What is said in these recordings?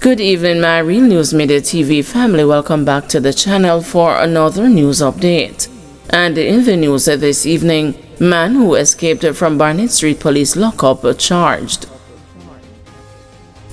Good evening, my Real News Midday TV family. Welcome back to the channel for another news update. And in the news this evening, man who escaped from Barnett Street Police lockup charged.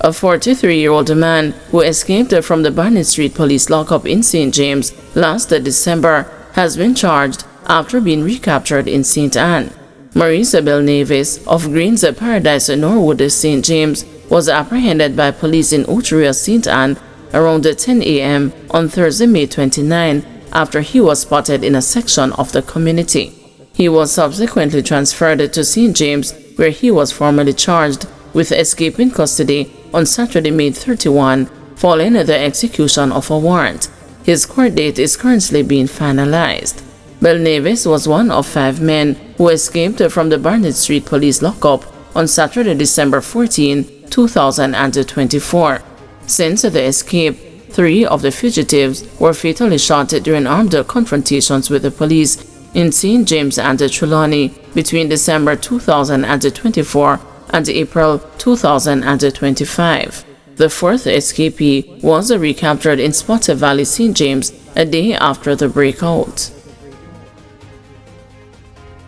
A 43-year-old man who escaped from the Barnett Street Police lockup in St. James last December has been charged after being recaptured in St. Anne. Maurice Belnavis of Greens Paradise, Norwood, St. James, was apprehended by police in Uteria, St. Anne around 10 a.m. on Thursday, May 29, after he was spotted in a section of the community. He was subsequently transferred to St. James, where he was formally charged with escaping custody on Saturday, May 31, following the execution of a warrant. His court date is currently being finalized. Belnavis was one of 5 men who escaped from the Barnett Street Police lockup on Saturday, December 14, 2024. Since the escape, 3 of the fugitives were fatally shot during armed confrontations with the police in St. James and Trelawney between December 2024 and April 2025. The 4th escapee was recaptured in Spotter Valley, St. James, a day after the breakout.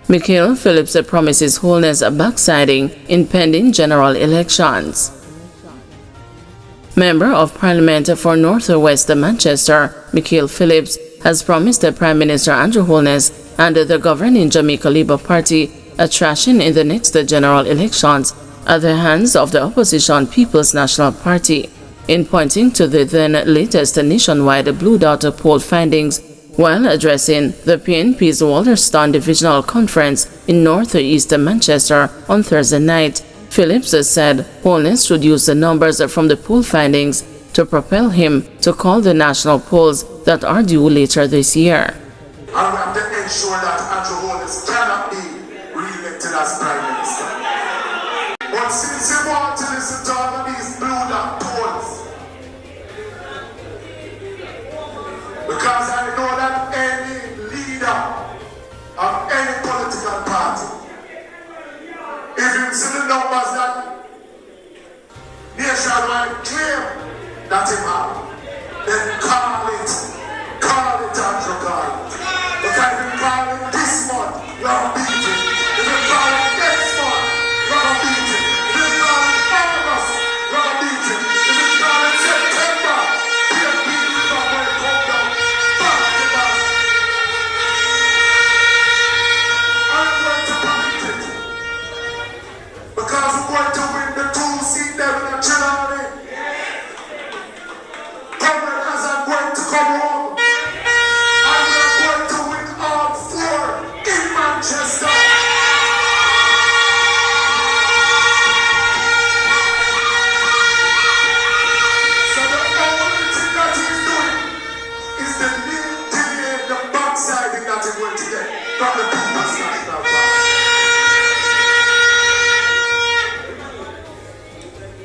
Michael Phillips promises wholeness backsliding in pending general elections. Member of Parliament for North West Manchester, Michael Phillips, has promised Prime Minister Andrew Holness and the governing Jamaica Labour Party a thrashing in the next general elections at the hands of the opposition People's National Party, in pointing to the then latest nationwide Blue Dot poll findings. While addressing the PNP's Walterston Divisional Conference in northeast Manchester on Thursday night, Phillips said Holness should use the numbers from the poll findings to propel him to call the national polls that are due later this year. And we have to ensure that Andrew Holness cannot be re-elected as Prime Minister. But since you want to listen to all of these Blue Dot polls, because I know that any leader of any political party, if you see the numbers that nationwide claim that him have, then call it Andrew Garland. Because if you call it this month, you're beating. If you call it next month, you're beating. If you call it August, you're beating. If you call it September, PNP is not going to come down. Because we're going to win the 2 seat there in the Trelawney. Government as I'm going to come home. And we're going to win all 4 in Manchester. So the only thing that he's doing is the delay, the backsliding that he's going to get from the People's National Party.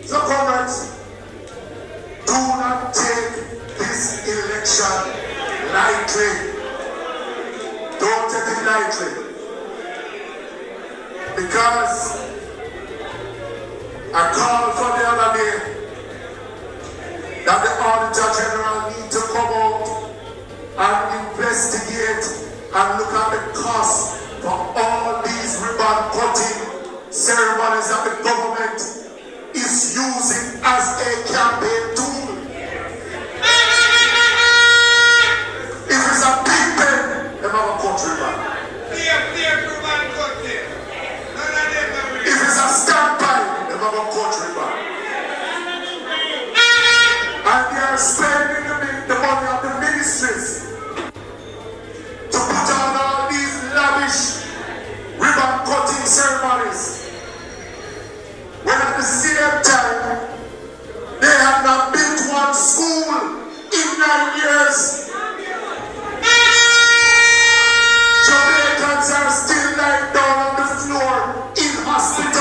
So comrades, do not take this election lightly. Don't take it lightly. Because I called for the other day that the Auditor General need to come out and investigate and look at the cost for all these ribbon cutting ceremonies that the government is using as a campaign tool. If it's a big pen, they have a country man. If it's a standby, they have a country man. And they are spending the money of the ministries to put on all these lavish ribbon cutting ceremonies. When at the same time, they have not built one school in 9 years. Jamaicans are still lying down on the floor in hospitals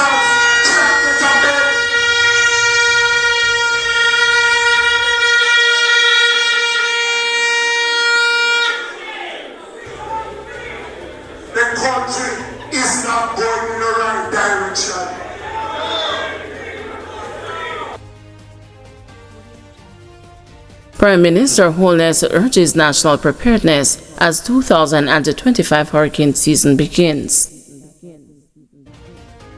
trying to get a bed. The country is not going in the right direction. Prime Minister Holness urges national preparedness as 2025 hurricane season begins.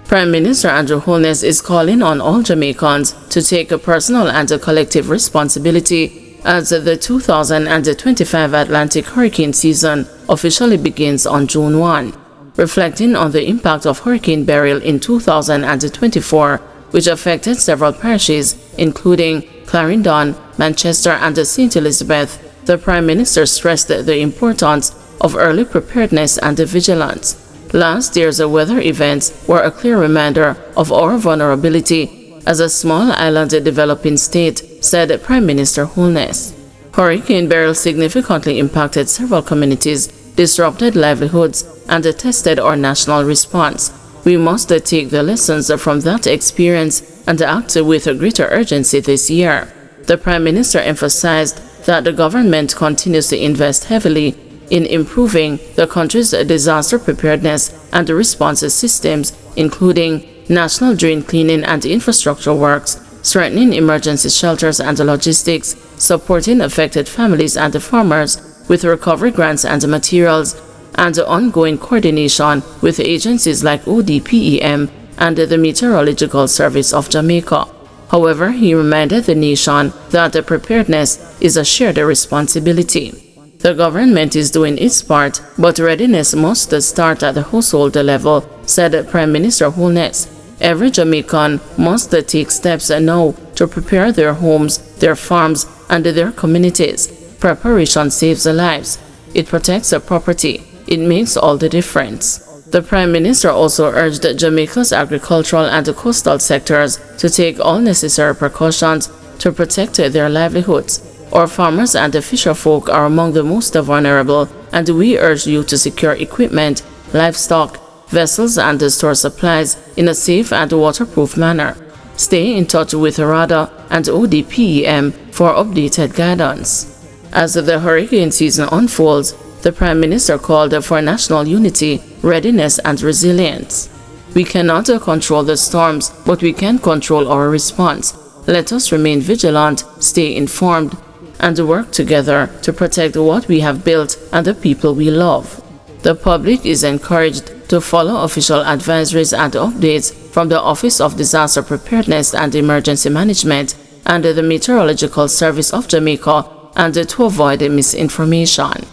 Prime Minister Andrew Holness is calling on all Jamaicans to take a personal and a collective responsibility as the 2025 Atlantic hurricane season officially begins on June 1. Reflecting on the impact of Hurricane Beryl in 2024, which affected several parishes, including Clarendon, Manchester, and St. Elizabeth, the Prime Minister stressed the importance of early preparedness and vigilance. Last year's weather events were a clear reminder of our vulnerability as a small island developing state, said Prime Minister Holness. Hurricane Beryl significantly impacted several communities, disrupted livelihoods, and tested our national response. We must take the lessons from that experience and act with greater urgency this year. The Prime Minister emphasized that the government continues to invest heavily in improving the country's disaster preparedness and response systems, including national drain cleaning and infrastructure works, strengthening emergency shelters and logistics, supporting affected families and farmers with recovery grants and materials, and ongoing coordination with agencies like ODPEM and the Meteorological Service of Jamaica. However, he reminded the nation that the preparedness is a shared responsibility. The government is doing its part, but readiness must start at the household level, said Prime Minister Holness. Every Jamaican must take steps now to prepare their homes, their farms, and their communities. Preparation saves lives. It protects property. It makes all the difference. The Prime Minister also urged Jamaica's agricultural and coastal sectors to take all necessary precautions to protect their livelihoods. Our farmers and the fisherfolk are among the most vulnerable, and we urge you to secure equipment, livestock, vessels, and store supplies in a safe and waterproof manner. Stay in touch with RADA and ODPEM for updated guidance. As the hurricane season unfolds, the Prime Minister called for national unity, readiness, and resilience. We cannot control the storms, but we can control our response. Let us remain vigilant, stay informed, and work together to protect what we have built and the people we love. The public is encouraged to follow official advisories and updates from the Office of Disaster Preparedness and Emergency Management and the Meteorological Service of Jamaica and to avoid misinformation.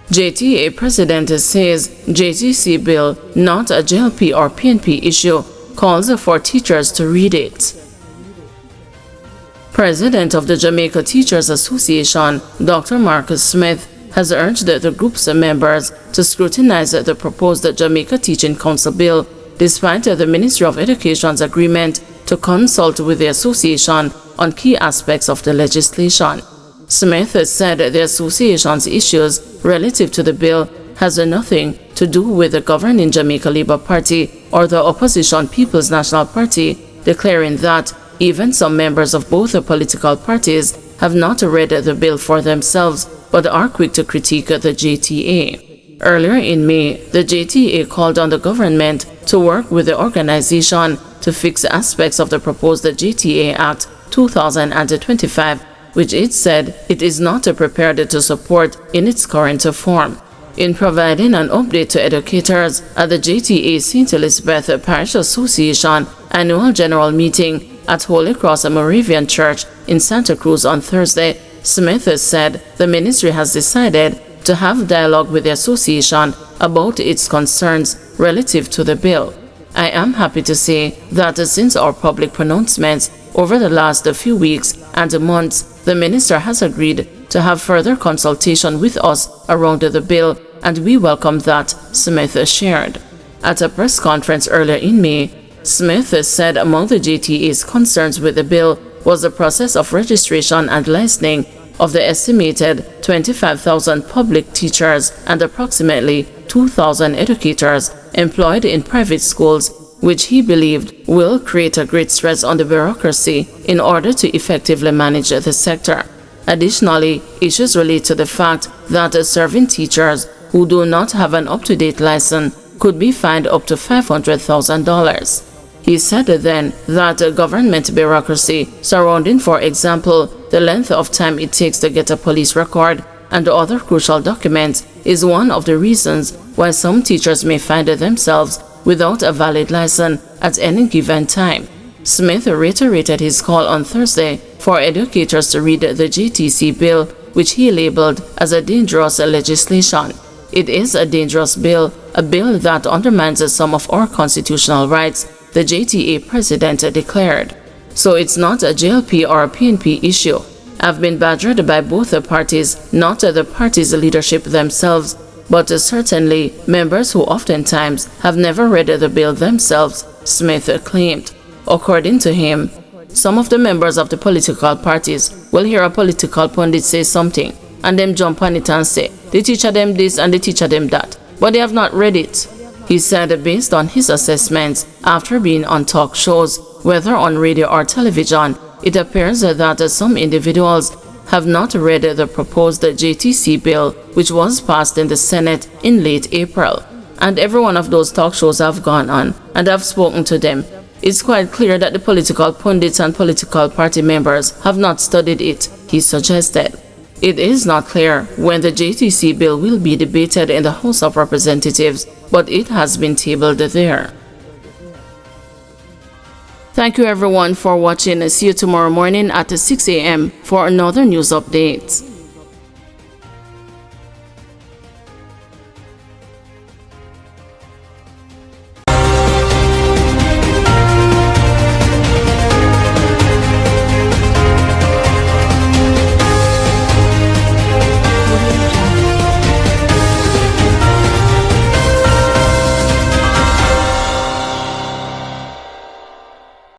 JTA President says JTC bill not a JLP or PNP issue, calls for teachers to read it. President of the Jamaica Teachers Association, Dr. Marcus Smith, has urged the group's members to scrutinize the proposed Jamaica Teaching Council bill, despite the Ministry of Education's agreement to consult with the association on key aspects of the legislation. Smith said the association's issues relative to the bill has nothing to do with the governing Jamaica Labour Party or the opposition People's National Party, declaring that even some members of both the political parties have not read the bill for themselves but are quick to critique the JTA. Earlier in May, the JTA called on the government to work with the organization to fix aspects of the proposed JTA Act 2025, which it said it is not prepared to support in its current form. In providing an update to educators at the JTA St. Elizabeth Parish Association annual general meeting at Holy Cross Moravian Church in Santa Cruz on Thursday, Smith said the ministry has decided to have dialogue with the association about its concerns relative to the bill. I am happy to say that since our public pronouncements over the last few weeks and months, the minister has agreed to have further consultation with us around the bill, and we welcome that, Smith shared. At a press conference earlier in May, Smith said among the JTA's concerns with the bill was the process of registration and licensing of the estimated 25,000 public teachers and approximately 2,000 educators employed in private schools, which he believed will create a great stress on the bureaucracy in order to effectively manage the sector. Additionally, issues relate to the fact that serving teachers who do not have an up-to-date license could be fined up to $500,000. He said then that government bureaucracy surrounding, for example, the length of time it takes to get a police record and other crucial documents is one of the reasons why some teachers may find themselves without a valid license at any given time. Smith reiterated his call on Thursday for educators to read the JTC bill, which he labeled as a dangerous legislation. It is a dangerous bill, a bill that undermines some of our constitutional rights, the JTA president declared. So it's not a JLP or a PNP issue. I've been badgered by both the parties, not the party's leadership themselves, but certainly members who oftentimes have never read the bill themselves, Smith claimed. According to him, some of the members of the political parties will hear a political pundit say something and them jump on it and say, the teacher them this and the teacher them that, but they have not read it. He said based on his assessments after being on talk shows, whether on radio or television, it appears that some individuals have not read the proposed JTC bill, which was passed in the Senate in late April. And every one of those talk shows I've gone on and I've spoken to them. It's quite clear that the political pundits and political party members have not studied it, he suggested. It is not clear when the JTC bill will be debated in the House of Representatives, but it has been tabled there. Thank you everyone for watching. See you tomorrow morning at 6 a.m. for another news update.